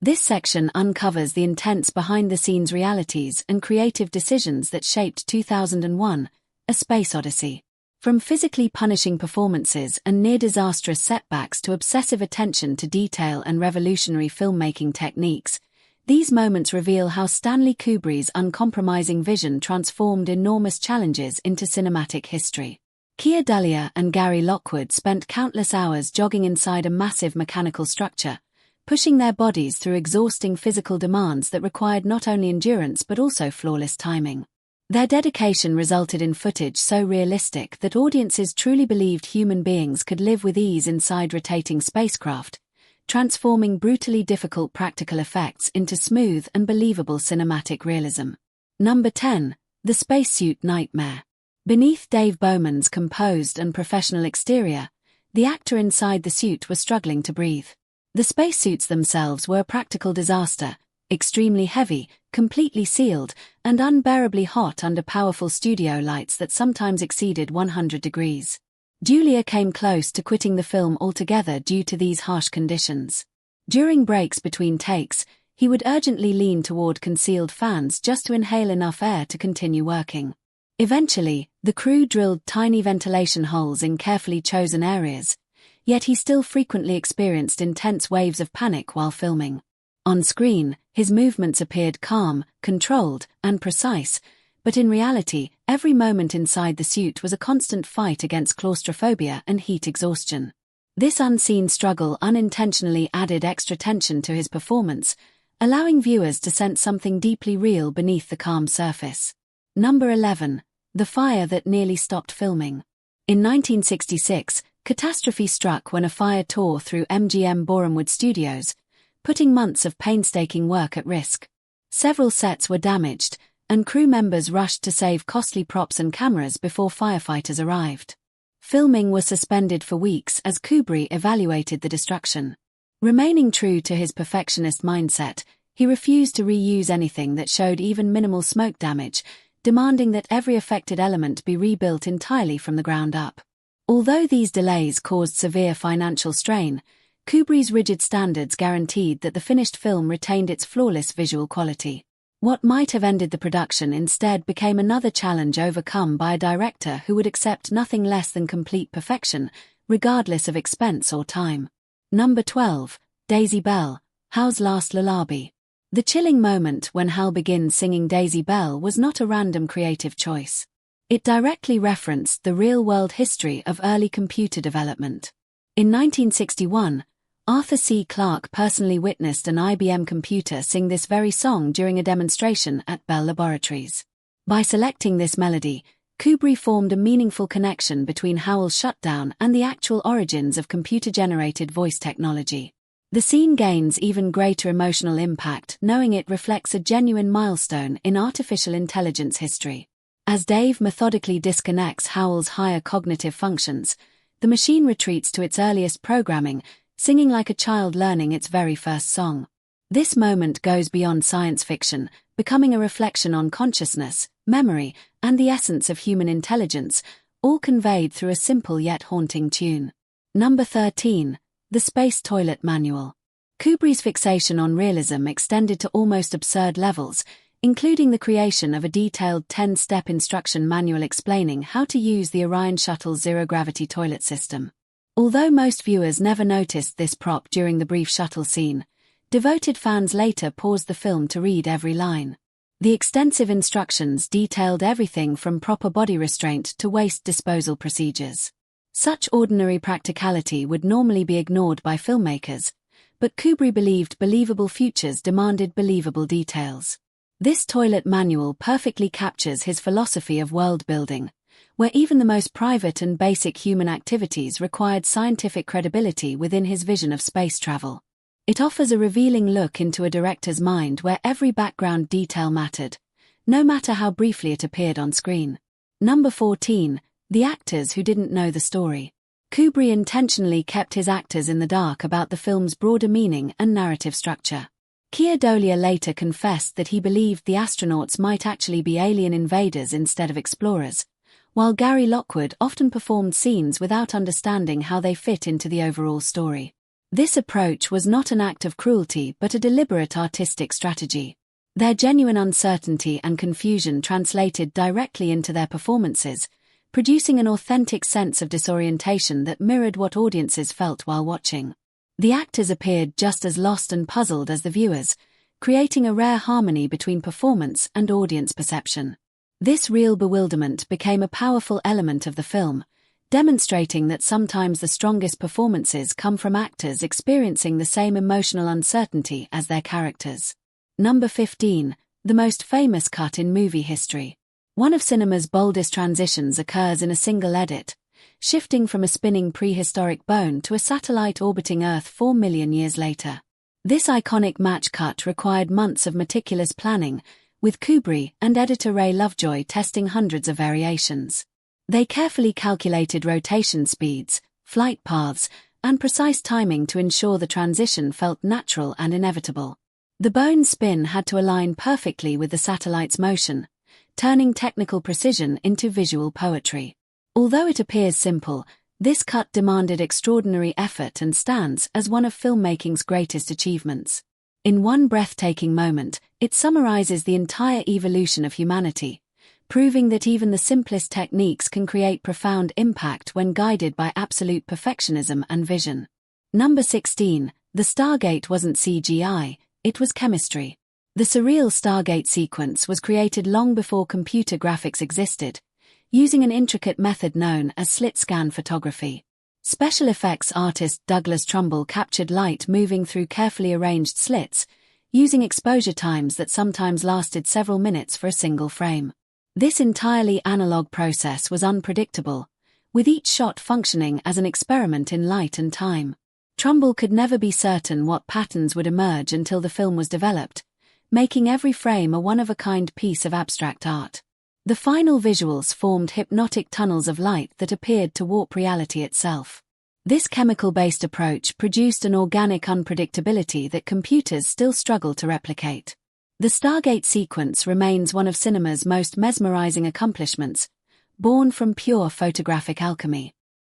This section uncovers the intense behind-the-scenes realities and creative decisions that shaped 2001, A Space Odyssey. From physically punishing performances and near-disastrous setbacks to obsessive attention to detail and revolutionary filmmaking techniques, these moments reveal how Stanley Kubrick's uncompromising vision transformed enormous challenges into cinematic history. Keir Dullea and Gary Lockwood spent countless hours jogging inside a massive mechanical structure, pushing their bodies through exhausting physical demands that required not only endurance but also flawless timing. Their dedication resulted in footage so realistic that audiences truly believed human beings could live with ease inside rotating spacecraft, transforming brutally difficult practical effects into smooth and believable cinematic realism. Number 10. The Spacesuit Nightmare. Beneath Dave Bowman's composed and professional exterior, the actor inside the suit was struggling to breathe. The spacesuits themselves were a practical disaster, extremely heavy, completely sealed, and unbearably hot under powerful studio lights that sometimes exceeded 100 degrees. Dullea came close to quitting the film altogether due to these harsh conditions. During breaks between takes, he would urgently lean toward concealed fans just to inhale enough air to continue working. Eventually, the crew drilled tiny ventilation holes in carefully chosen areas, yet he still frequently experienced intense waves of panic while filming. On screen, his movements appeared calm, controlled, and precise, but in reality, every moment inside the suit was a constant fight against claustrophobia and heat exhaustion. This unseen struggle unintentionally added extra tension to his performance, allowing viewers to sense something deeply real beneath the calm surface. Number 11. The Fire That Nearly Stopped Filming. In 1966, catastrophe struck when a fire tore through MGM Borehamwood Studios, putting months of painstaking work at risk. Several sets were damaged, and crew members rushed to save costly props and cameras before firefighters arrived. Filming was suspended for weeks as Kubrick evaluated the destruction. Remaining true to his perfectionist mindset, he refused to reuse anything that showed even minimal smoke damage, demanding that every affected element be rebuilt entirely from the ground up. Although these delays caused severe financial strain, Kubrick's rigid standards guaranteed that the finished film retained its flawless visual quality. What might have ended the production instead became another challenge overcome by a director who would accept nothing less than complete perfection, regardless of expense or time. Number 12. Daisy Bell, Hal's Last Lullaby. The chilling moment when Hal begins singing Daisy Bell was not a random creative choice. It directly referenced the real-world history of early computer development. In 1961, Arthur C. Clarke personally witnessed an IBM computer sing this very song during a demonstration at Bell Laboratories. By selecting this melody, Kubrick formed a meaningful connection between Howell's shutdown and the actual origins of computer-generated voice technology. The scene gains even greater emotional impact knowing it reflects a genuine milestone in artificial intelligence history. As Dave methodically disconnects Howell's higher cognitive functions, the machine retreats to its earliest programming, singing like a child learning its very first song. This moment goes beyond science fiction, becoming a reflection on consciousness, memory, and the essence of human intelligence, all conveyed through a simple yet haunting tune. Number 13. The Space Toilet Manual. Kubrick's fixation on realism extended to almost absurd levels, including the creation of a detailed 10-step instruction manual explaining how to use the Orion shuttle's zero-gravity toilet system. Although most viewers never noticed this prop during the brief shuttle scene, devoted fans later paused the film to read every line. The extensive instructions detailed everything from proper body restraint to waste disposal procedures. Such ordinary practicality would normally be ignored by filmmakers, but Kubrick believed believable futures demanded believable details. This toilet manual perfectly captures his philosophy of world-building, where even the most private and basic human activities required scientific credibility within his vision of space travel. It offers a revealing look into a director's mind where every background detail mattered, no matter how briefly it appeared on screen. Number 14. The Actors Who Didn't Know the Story. Kubrick intentionally kept his actors in the dark about the film's broader meaning and narrative structure. Keir Dullea later confessed that he believed the astronauts might actually be alien invaders instead of explorers, while Gary Lockwood often performed scenes without understanding how they fit into the overall story. This approach was not an act of cruelty but a deliberate artistic strategy. Their genuine uncertainty and confusion translated directly into their performances, producing an authentic sense of disorientation that mirrored what audiences felt while watching. The actors appeared just as lost and puzzled as the viewers, creating a rare harmony between performance and audience perception. This real bewilderment became a powerful element of the film, demonstrating that sometimes the strongest performances come from actors experiencing the same emotional uncertainty as their characters. Number 15, the most famous cut in movie history. One of cinema's boldest transitions occurs in a single edit, shifting from a spinning prehistoric bone to a satellite orbiting Earth 4 million years later. This iconic match cut required months of meticulous planning, with Kubrick and editor Ray Lovejoy testing hundreds of variations. They carefully calculated rotation speeds, flight paths, and precise timing to ensure the transition felt natural and inevitable. The bone spin had to align perfectly with the satellite's motion, turning technical precision into visual poetry. Although it appears simple, this cut demanded extraordinary effort and stands as one of filmmaking's greatest achievements. In one breathtaking moment, it summarizes the entire evolution of humanity, proving that even the simplest techniques can create profound impact when guided by absolute perfectionism and vision. Number 16, the Stargate wasn't CGI, it was chemistry. The surreal Stargate sequence was created long before computer graphics existed, using an intricate method known as slit-scan photography. Special effects artist Douglas Trumbull captured light moving through carefully arranged slits, using exposure times that sometimes lasted several minutes for a single frame. This entirely analog process was unpredictable, with each shot functioning as an experiment in light and time. Trumbull could never be certain what patterns would emerge until the film was developed, making every frame a one-of-a-kind piece of abstract art. The final visuals formed hypnotic tunnels of light that appeared to warp reality itself. This chemical-based approach produced an organic unpredictability that computers still struggle to replicate. The Stargate sequence remains one of cinema's most mesmerizing accomplishments, born from pure photographic alchemy.